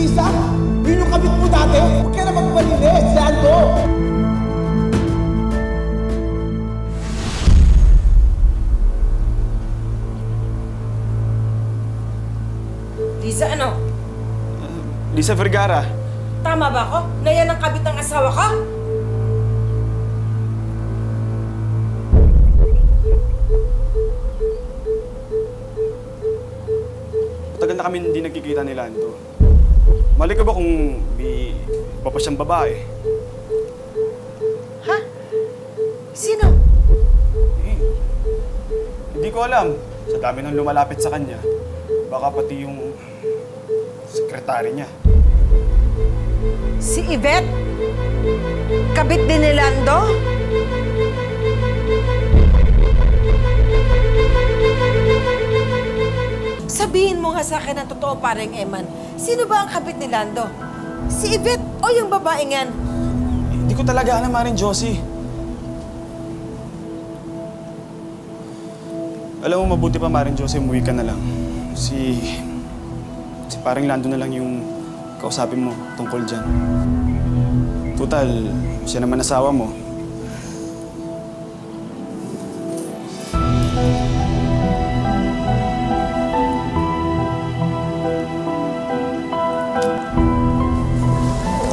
Lisa? Yun yung kabit mo dati? Huwag ka na magpalinis, Lando! Lisa, ano? Lisa Vergara. Tama ba ako? Na yan ang kabit ng asawa ko? Matagal na kami hindi nagkikita ni Lando. Mali ka ba kung may iba pa siyang babae? Ha? Sino? Eh, hindi ko alam. Sa dami ng lumalapit sa kanya, baka pati yung sekretary niya. Si Yvette? Kabit din ni Lando? Sabihin mo nga sa akin ang totoo, pareng Eman. Sino ba ang kabit ni Lando? Si Yvette o yung babaeng yan? Hindi ko talaga alam, Maring Josie. Alam mo, mabuti pa, Maring Josie, umuwi ka na lang. Si pareng Lando na lang yung kausapin mo tungkol dyan. Total, siya naman asawa mo.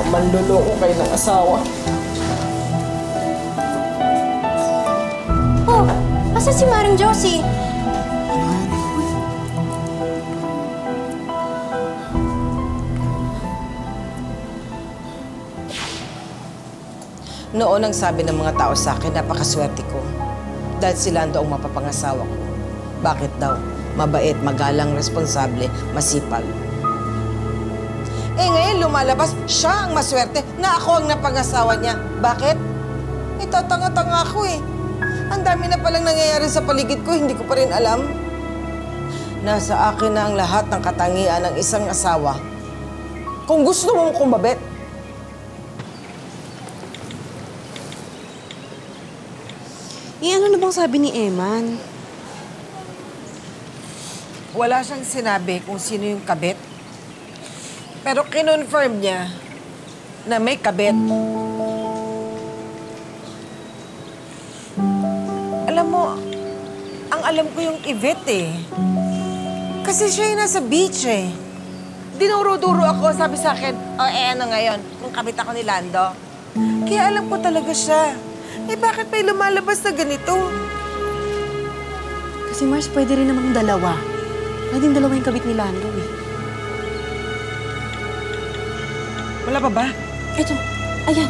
Manloloko kayo ng asawa. Oh, asa si Maring Josie? Noon ang sabi ng mga tao sa akin, napakaswerte ko. Dahil si Lando ang mapapangasawa ko. Bakit daw? Mabait, magalang, responsable, masipag. Eh ngayon lumalabas, siya ang maswerte na ako ang napangasawa niya. Bakit? Tanga-tanga ako eh. Ang dami na palang nangyayari sa paligid ko, hindi ko pa rin alam. Nasa akin na ang lahat ng katangian ng isang asawa. Kung gusto mong kumabit, Ano na bang sabi ni Eman? wala siyang sinabi kung sino yung kabit. Pero kinonfirm niya na may kabit. Alam mo, ang alam ko yung Yvette eh. Kasi siya yung nasa beach eh. Dinuro-duro ako, sabi sa akin, ano ngayon, kung kabit ako ni Lando. Kaya alam ko talaga siya. Eh bakit may lumalabas na ganito? Kasi Mars, pwede rin namang dalawa. Pwedeng dalawa yung kabit ni Lando eh. Wala pa ba? Eto, ayan.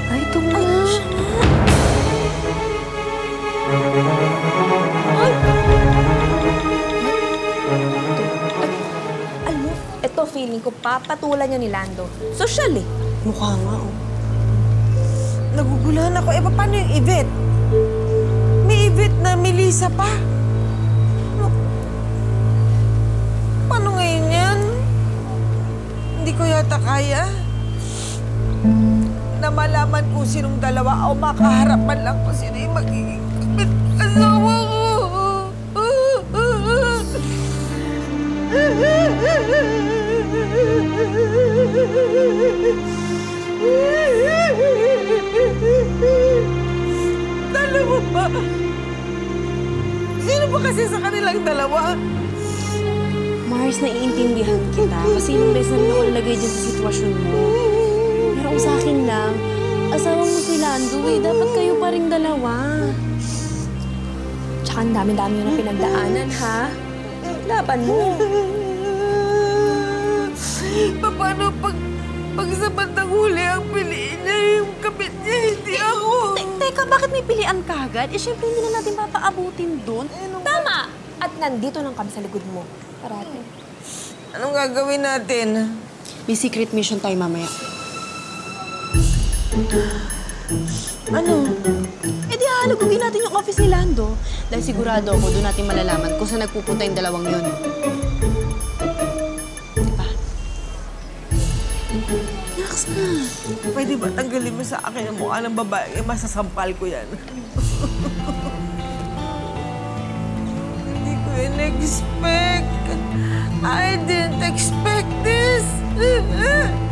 Ay, ito nga. Ay! Alam mo, ito feeling ko, papatulan niya ni Lando. Social eh. Mukha nga, oh. Naguguluhan ako. Eh, paano yung Yvette? May Yvette na may Lisa pa. Paano ngayon yan? Hindi ko yata kaya. Na malaman kung sinong dalawa o makaharap man lang kung sino yung magiging kabit asawa ko. Dalawa ba? Sino ba kasi sa kanilang dalawa? Mars, naiintindihan kita. Kasi ilang beses na rin ako nalagay dyan sa sitwasyon mo. Pero kung sa akin lang, asawa mo si Lando eh. Dapat kayo pa ring dalawa. Tsaka ang dami-dami yun ang pinagdaanan, ha? Laban mo. Paano pag sa bandang huli ang piliin niya yung kabit niya, hindi ako? Teka, bakit may pilian ka agad? Eh, syempre hindi na natin papaabutin doon. Tama! At nandito lang kami sa likod mo. Parati. Anong gagawin natin? May secret mission tayo mamaya. Ano? Eh di hahalugugin natin yung office ni Lando. Dahil sigurado ako doon natin malalaman kung saan nagpupunta yung dalawang yun. Diba? Relax na. Pwede ba tanggalin mo sa akin ang mukha ng babae? Eh, masasampal ko yan. Hindi ko expect. I didn't expect this.